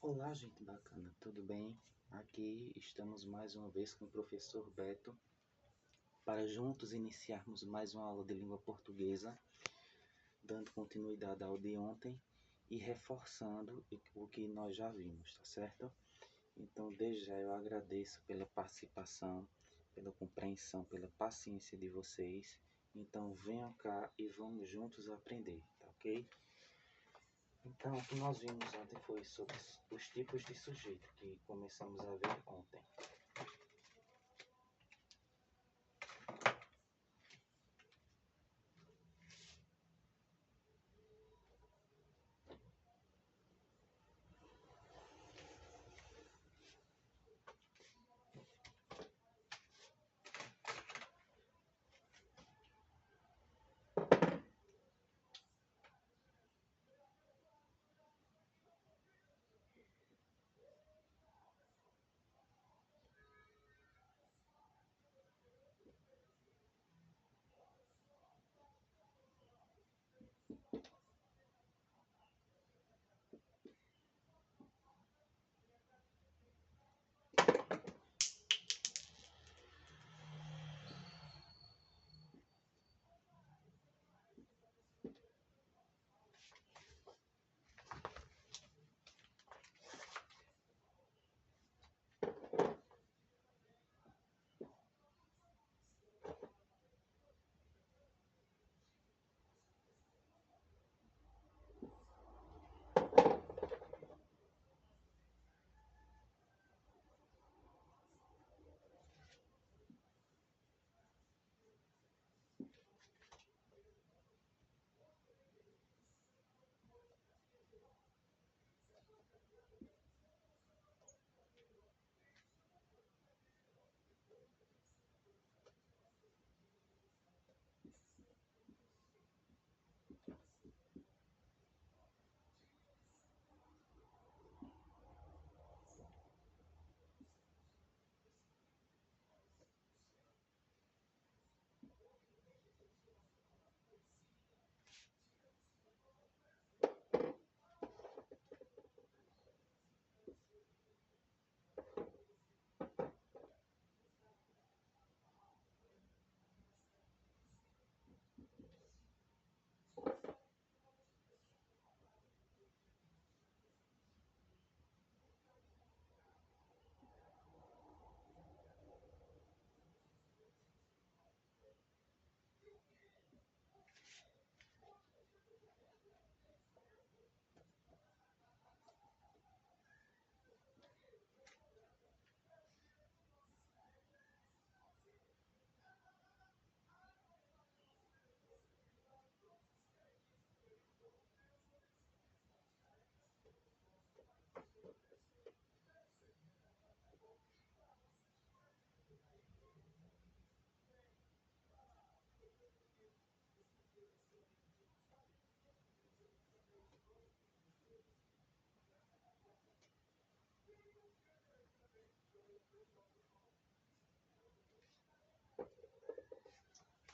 Olá, gente bacana, tudo bem? Aqui estamos mais uma vez com o professor Beto para juntos iniciarmos mais uma aula de língua portuguesa, dando continuidade ao de ontem e reforçando o que nós já vimos, tá certo? Então, desde já eu agradeço pela participação, pela compreensão, pela paciência de vocês. Então, venham cá e vamos juntos aprender, tá ok? Então, o que nós vimos ontem foi sobre os tipos de sujeito, que começamos a ver ontem.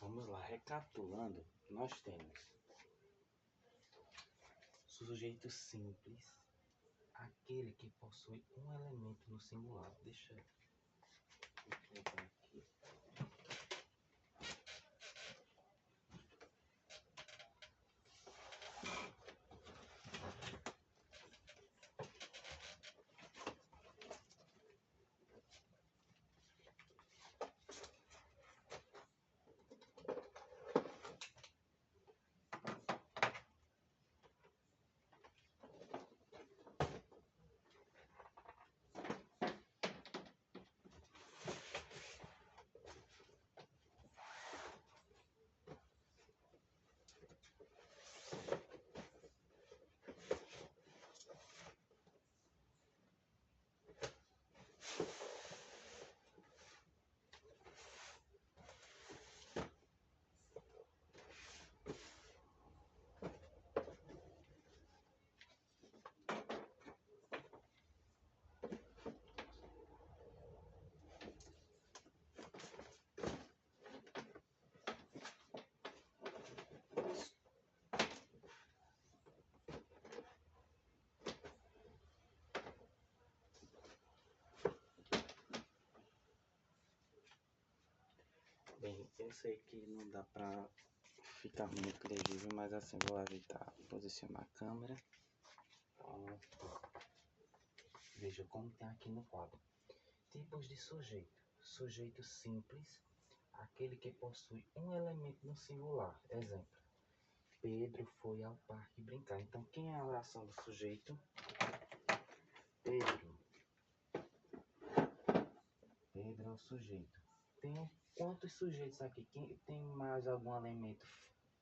Vamos lá, recapitulando, nós temos sujeito simples, aquele que possui um elemento no singular. Deixa eu colocar aqui. Eu sei que não dá pra ficar muito legível, mas assim vou ajeitar, posicionar a câmera. Pronto. Veja como tem aqui no quadro. Tipos de sujeito. Sujeito simples, aquele que possui um elemento no singular. Exemplo: Pedro foi ao parque brincar. Então, quem é a oração do sujeito? Pedro. Pedro é o sujeito. Tem quantos sujeitos aqui? Tem mais algum elemento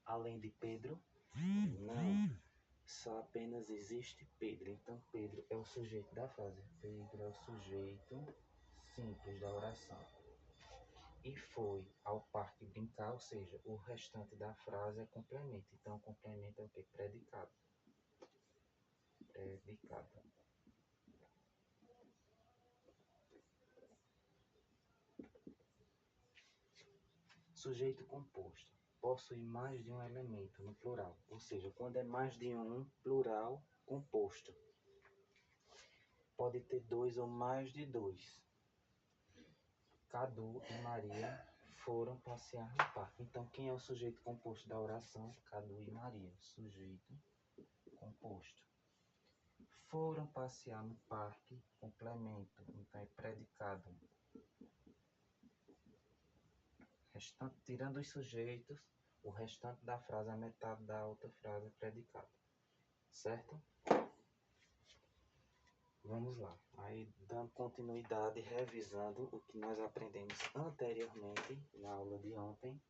além de Pedro? Não. Só apenas existe Pedro. Então, Pedro é o sujeito da frase. Pedro é o sujeito simples da oração. E foi ao parque brincar, ou seja, o restante da frase é complemento. Então, complemento é o que? Predicado. Predicado. Sujeito composto. Possui mais de um elemento no plural. Ou seja, quando é mais de um, plural composto. Pode ter dois ou mais de dois. Cadu e Maria foram passear no parque. Então, quem é o sujeito composto da oração? Cadu e Maria. Sujeito composto. Foram passear no parque, complemento. Então, é predicado. Tirando os sujeitos, o restante da frase, a metade da outra frase é predicado. Certo? Vamos lá. Aí, dando continuidade, revisando o que nós aprendemos anteriormente na aula de ontem.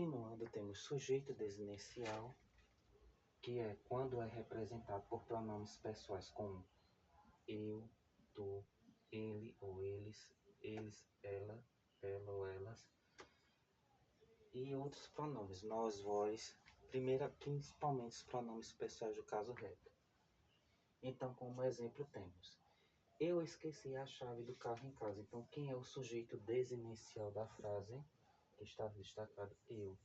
Continuando, temos sujeito desinicial, que é quando é representado por pronomes pessoais como eu, tu, ele ou eles, ela ou elas, e outros pronomes, nós, vós, principalmente os pronomes pessoais do caso reto. Então, como exemplo, temos: eu esqueci a chave do carro em casa. Então, quem é o sujeito desinicial da frase? Que está destacado: eu,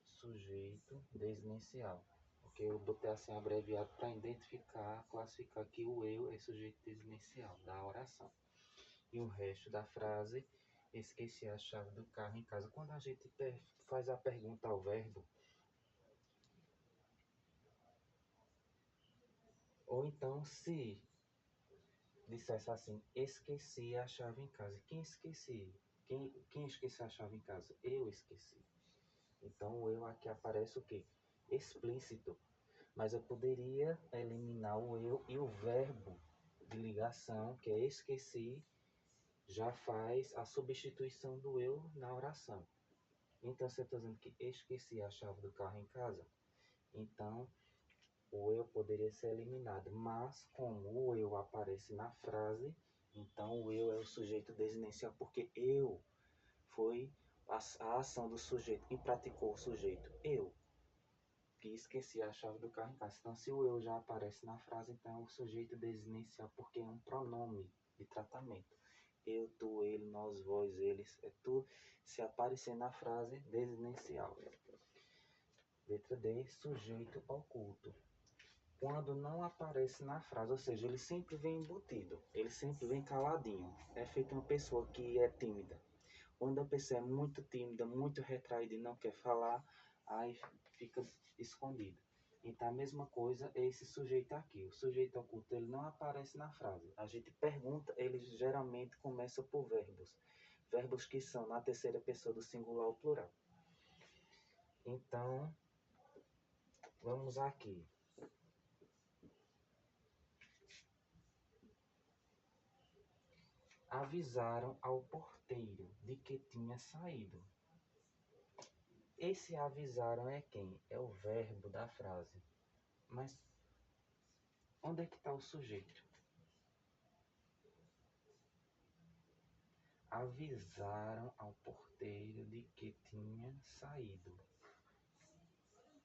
sujeito desinicial. Porque eu botei assim abreviado para identificar, classificar que o eu é sujeito desinicial da oração. E o resto da frase: esqueci a chave do carro em casa. Quando a gente faz a pergunta ao verbo, ou então se dissesse assim: esqueci a chave em casa. Quem esqueci? Quem esqueceu a chave em casa? Eu esqueci. Então o eu aqui aparece o quê? Explícito. Mas eu poderia eliminar o eu e o verbo de ligação, que é esqueci, já faz a substituição do eu na oração. Então, se eu estou dizendo que esqueci a chave do carro em casa, então o eu poderia ser eliminado. Mas, como o eu aparece na frase, então o eu é o sujeito desinicial, porque eu foi a ação do sujeito. Quem praticou o sujeito? Eu, que esqueci a chave do carro em casa. Então, se o eu já aparece na frase, então é o sujeito desinicial, porque é um pronome de tratamento. Eu, tu, ele, nós, vós, eles, é tudo. Se aparecer na frase, desinicial. Letra D, sujeito oculto. Quando não aparece na frase, ou seja, ele sempre vem embutido, ele sempre vem caladinho. É feito uma pessoa que é tímida. Quando a pessoa é muito tímida, muito retraída e não quer falar, aí fica escondido. Então a mesma coisa é esse sujeito aqui. O sujeito oculto, ele não aparece na frase. A gente pergunta, ele geralmente começa por verbos. Verbos que são na terceira pessoa do singular ou plural. Então, vamos aqui. Avisaram ao porteiro de que tinha saído. Esse avisaram é quem? É o verbo da frase. Mas onde é que está o sujeito? Avisaram ao porteiro de que tinha saído.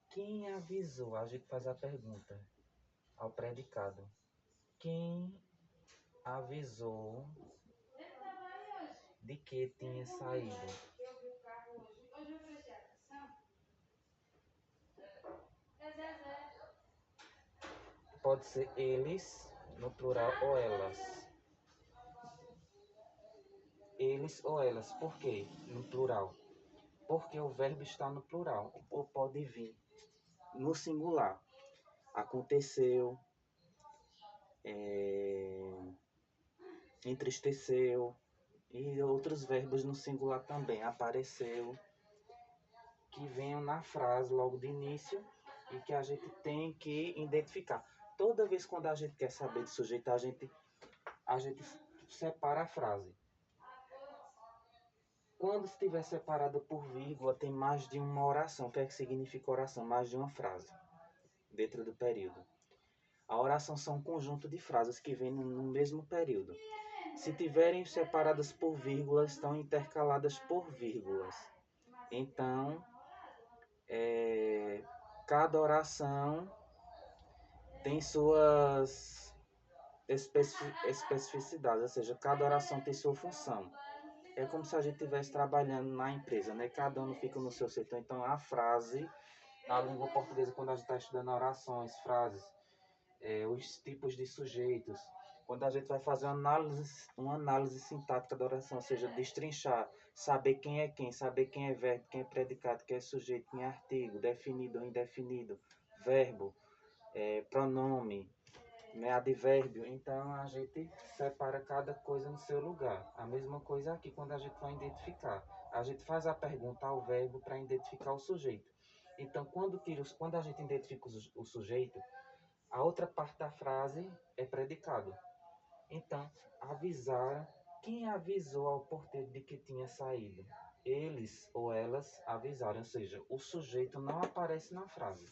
Quem avisou? A gente faz a pergunta ao predicado. Quem avisou de que tinha saído? Pode ser eles, no plural, ou elas. Eles ou elas. Por quê? No plural. Porque o verbo está no plural. Ou pode vir no singular. Aconteceu, entristeceu, e outros verbos no singular também. Apareceu, que venham na frase logo de início e que a gente tem que identificar. Toda vez quando a gente quer saber de sujeito, a gente separa a frase. Quando estiver separada por vírgula, tem mais de uma oração. O que é que significa oração? Mais de uma frase dentro do período. A oração são um conjunto de frases que vêm no mesmo período. Se tiverem separadas por vírgulas, estão intercaladas por vírgulas. Então, cada oração tem suas especificidades, ou seja, cada oração tem sua função. É como se a gente estivesse trabalhando na empresa, né? Cada um fica no seu setor. Então, a frase, na língua portuguesa, quando a gente está estudando orações, frases, os tipos de sujeitos, quando a gente vai fazer uma análise sintática da oração, ou seja, destrinchar, saber quem é verbo, quem é predicado, quem é sujeito, quem é artigo, definido ou indefinido, verbo, pronome, né, advérbio. Então a gente separa cada coisa no seu lugar. A mesma coisa aqui quando a gente vai identificar. A gente faz a pergunta ao verbo para identificar o sujeito. Então quando a gente identifica o sujeito, a outra parte da frase é predicado. Então, avisaram. Quem avisou ao porteiro de que tinha saído? eles ou elas avisarem, ou seja, o sujeito não aparece na frase.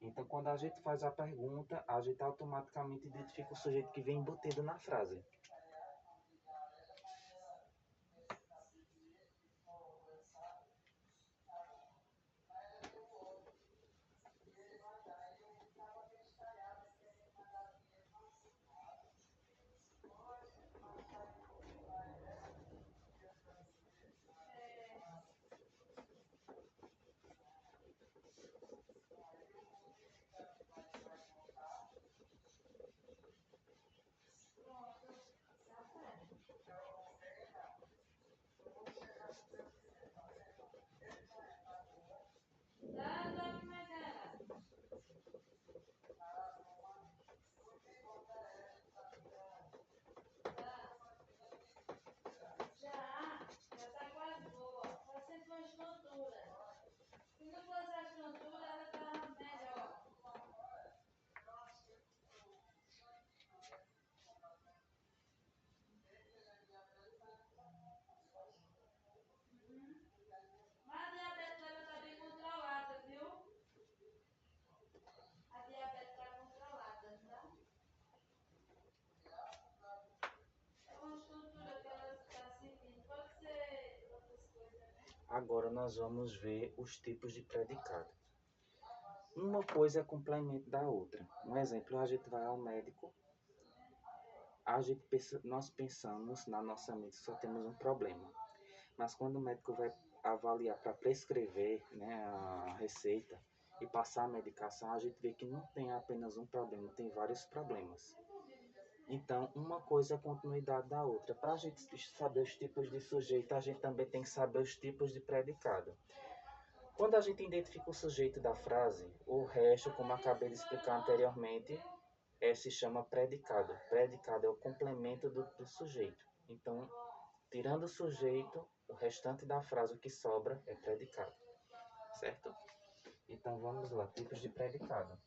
Então, quando a gente faz a pergunta, a gente automaticamente identifica o sujeito que vem embutido na frase. Agora nós vamos ver os tipos de predicado. Uma coisa é complemento da outra. Um exemplo, a gente vai ao médico, nós pensamos na nossa mente que só temos um problema. Mas quando o médico vai avaliar para prescrever, né, a receita e passar a medicação, a gente vê que não tem apenas um problema, tem vários problemas. Então, uma coisa é a continuidade da outra. Para a gente saber os tipos de sujeito, a gente também tem que saber os tipos de predicado. Quando a gente identifica o sujeito da frase, o resto, como acabei de explicar anteriormente, se chama predicado. Predicado é o complemento do sujeito. Então, tirando o sujeito, o restante da frase, o que sobra, é predicado. Certo? Então, vamos lá, tipos de predicado.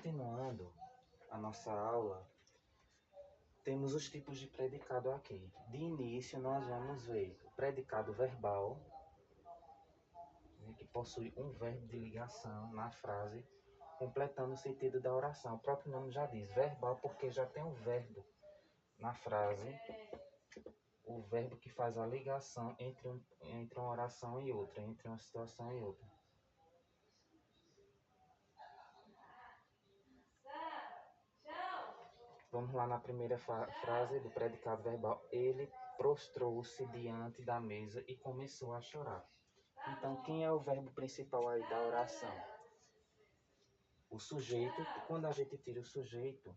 continuando a nossa aula, temos os tipos de predicado aqui. De início, nós vamos ver o predicado verbal, né, que possui um verbo de ligação na frase, completando o sentido da oração. O próprio nome já diz verbal, porque já tem um verbo na frase, o verbo que faz a ligação entre uma oração e outra, entre uma situação e outra. Vamos lá na primeira frase do predicado verbal. Ele prostrou-se diante da mesa e começou a chorar. Então, quem é o verbo principal aí da oração? O sujeito. E quando a gente tira o sujeito,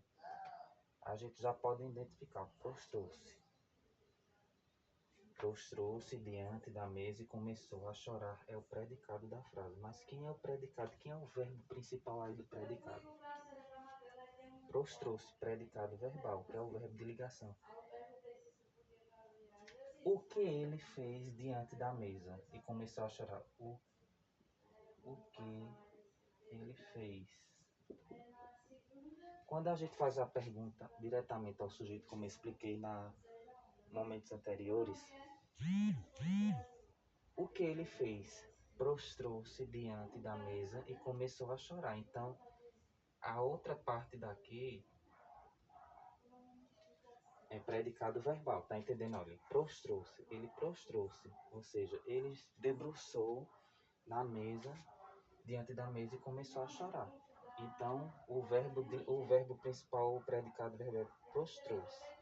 a gente já pode identificar. Prostrou-se. Prostrou-se diante da mesa e começou a chorar. É o predicado da frase. Mas quem é o predicado? Quem é o verbo principal aí do predicado? Prostrou-se, predicado verbal, que é o verbo de ligação. O que ele fez diante da mesa e começou a chorar? O que ele fez? Quando a gente faz a pergunta diretamente ao sujeito, como eu expliquei momentos anteriores, o que ele fez? Prostrou-se diante da mesa e começou a chorar. Então, a outra parte daqui é predicado verbal, tá entendendo? Olha, ele prostrou-se, ou seja, ele debruçou na mesa, diante da mesa e começou a chorar. Então, o verbo principal, o predicado verbal é prostrou-se.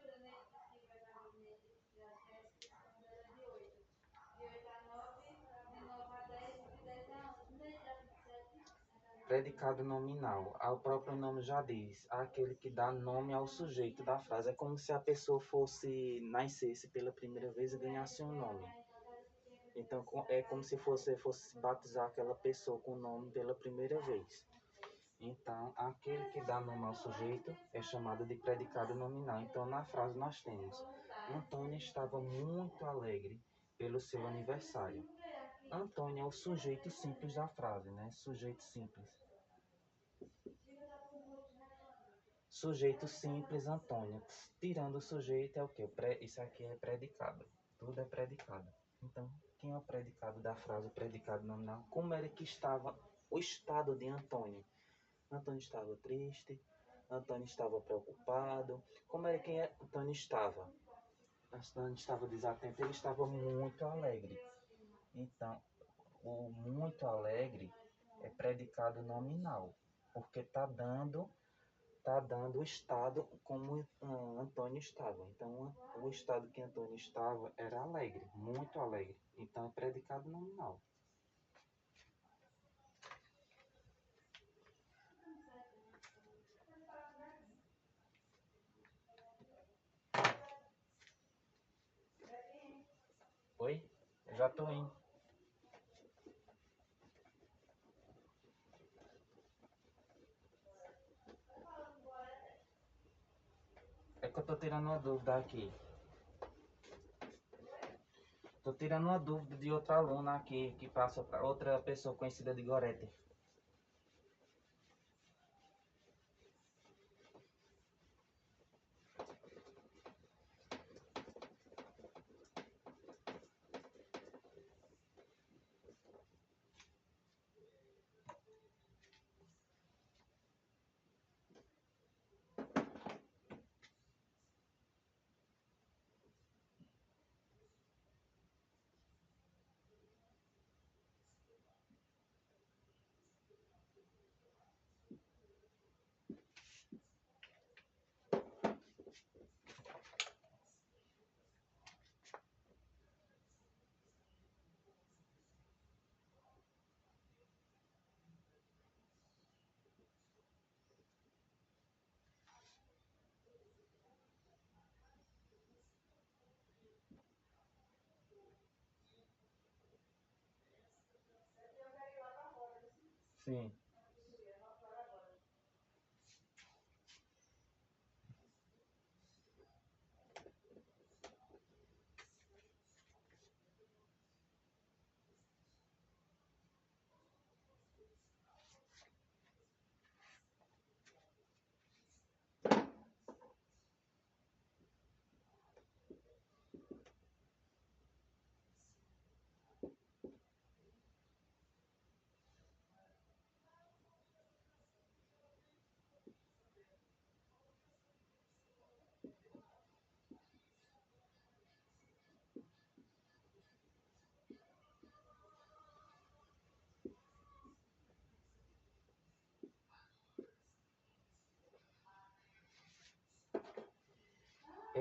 Predicado nominal, o próprio nome já diz, aquele que dá nome ao sujeito da frase. É como se a pessoa nascesse pela primeira vez e ganhasse um nome. Então, é como se fosse batizar aquela pessoa com o nome pela primeira vez. Então, aquele que dá nome ao sujeito é chamado de predicado nominal. Então, na frase nós temos: Antônio estava muito alegre pelo seu aniversário. Antônio é o sujeito simples da frase, né? Sujeito simples. Sujeito simples, Antônio. Tirando o sujeito é o quê? Isso aqui é predicado. Tudo é predicado. Então, quem é o predicado da frase, o predicado nominal? Como era que estava o estado de Antônio? Antônio estava triste, Antônio estava preocupado. Como era que Antônio estava? Antônio estava desatento, ele estava muito alegre. Então, o muito alegre é predicado nominal, porque está dando o estado como Antônio estava. Então, o estado que Antônio estava era alegre, muito alegre. Então, é predicado nominal. Oi? Eu já estou indo. É que eu estou tirando uma dúvida aqui. Estou tirando uma dúvida de outra aluna aqui, que passa para outra pessoa conhecida de Gorete. Sim.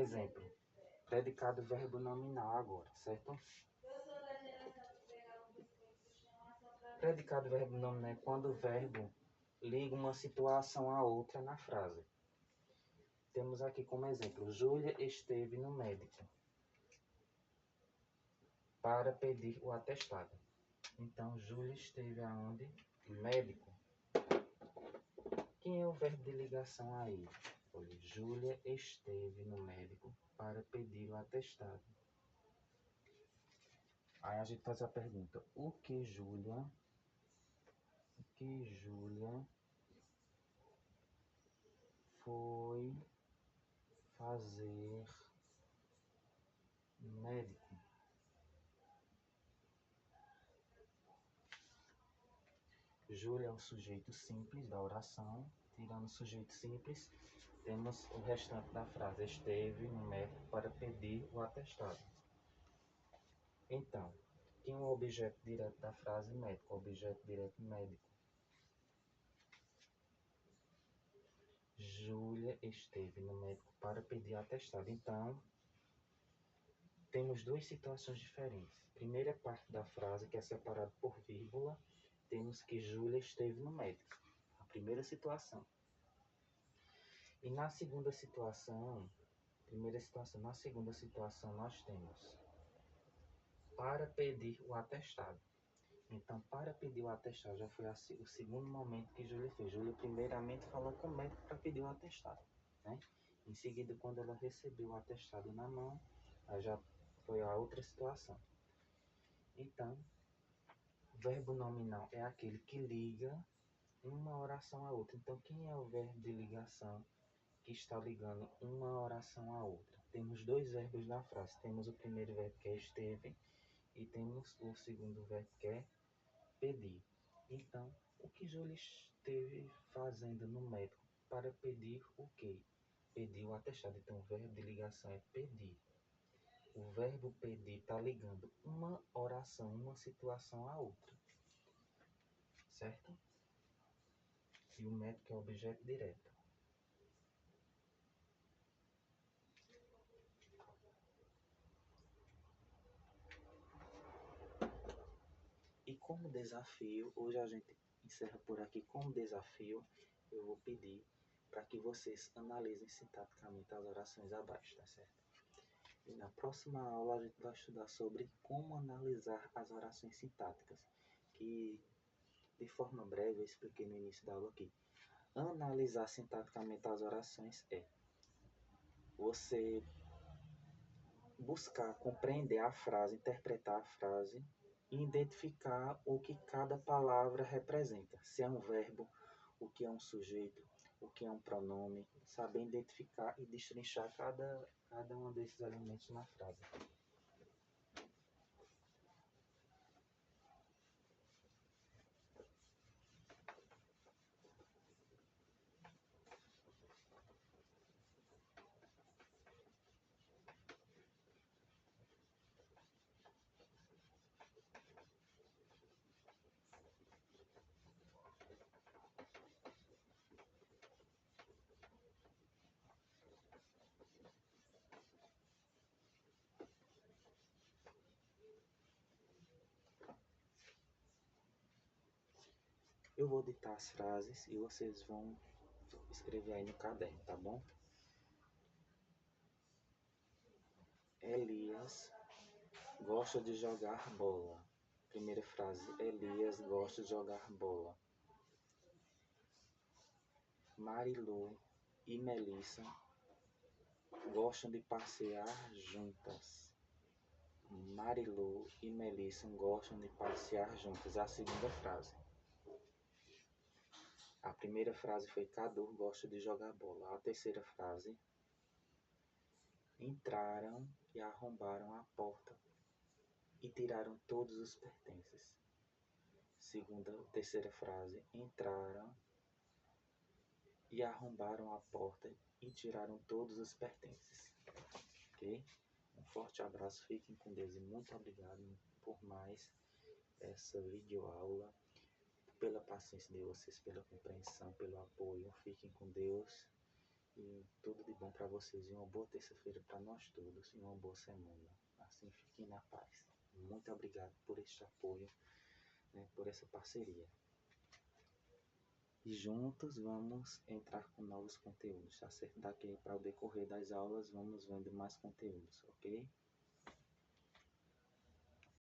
exemplo, predicado verbo nominal agora, certo? Predicado verbo nominal é quando o verbo liga uma situação a outra na frase. Temos aqui como exemplo, Júlia esteve no médico para pedir o atestado. Então, Júlia esteve aonde? Médico. Quem é o verbo de ligação aí? Olha, Júlia esteve no médico para pedir o atestado. Aí a gente faz a pergunta, o que Júlia foi fazer no médico? Júlia é o sujeito simples da oração. Tirando o sujeito simples, temos o restante da frase. Esteve no médico para pedir o atestado. Então, quem é o objeto direto da frase médico? O objeto direto médico. Júlia esteve no médico para pedir atestado. Então, temos duas situações diferentes. Primeira parte da frase, que é separada por vírgula, temos que Júlia esteve no médico. A primeira situação. E na segunda situação, na segunda situação nós temos para pedir o atestado. Então, para pedir o atestado já foi o segundo momento que Júlia fez. Júlia primeiramente falou com o médico para pedir o atestado, né? Em seguida, quando ela recebeu o atestado na mão, aí já foi a outra situação. Então, verbo nominal é aquele que liga uma oração à outra. Então, quem é o verbo de ligação que está ligando uma oração à outra? Temos dois verbos na frase. Temos o primeiro verbo que é esteve e temos o segundo verbo que é pedir. Então, o que Júlia esteve fazendo no médico para pedir o quê? Pedir o atestado. Então, o verbo de ligação é pedir. O verbo pedir está ligando uma oração, uma situação à outra. Certo? E o médico é o objeto direto. E como desafio, hoje a gente encerra por aqui. Como desafio, eu vou pedir para que vocês analisem sintaticamente as orações abaixo, tá certo? E na próxima aula a gente vai estudar sobre como analisar as orações sintáticas, que de forma breve eu expliquei no início da aula aqui. Analisar sintaticamente as orações é você buscar compreender a frase, interpretar a frase e identificar o que cada palavra representa. Se é um verbo, o que é um sujeito, o que é um pronome, saber identificar e destrinchar cada um desses elementos na frase. Eu vou ditar as frases e vocês vão escrever aí no caderno, tá bom? Elias gosta de jogar bola. Primeira frase, Elias gosta de jogar bola. Marilu e Melissa gostam de passear juntas. Marilu e Melissa gostam de passear juntas. É a segunda frase. A primeira frase foi Cadu gosta de jogar bola. A terceira frase, entraram e arrombaram a porta e tiraram todos os pertences. Terceira frase, entraram e arrombaram a porta e tiraram todos os pertences. Ok? Um forte abraço, fiquem com Deus e muito obrigado por mais essa videoaula, pela paciência de vocês, pela compreensão, pelo apoio. Fiquem com Deus E tudo de bom para vocês. E uma boa terça-feira para nós todos. E uma boa semana. Assim, fiquem na paz. Muito obrigado por este apoio, né, por essa parceria. E juntos vamos entrar com novos conteúdos, tá certo? Daqui para o decorrer das aulas vamos vendo mais conteúdos, ok?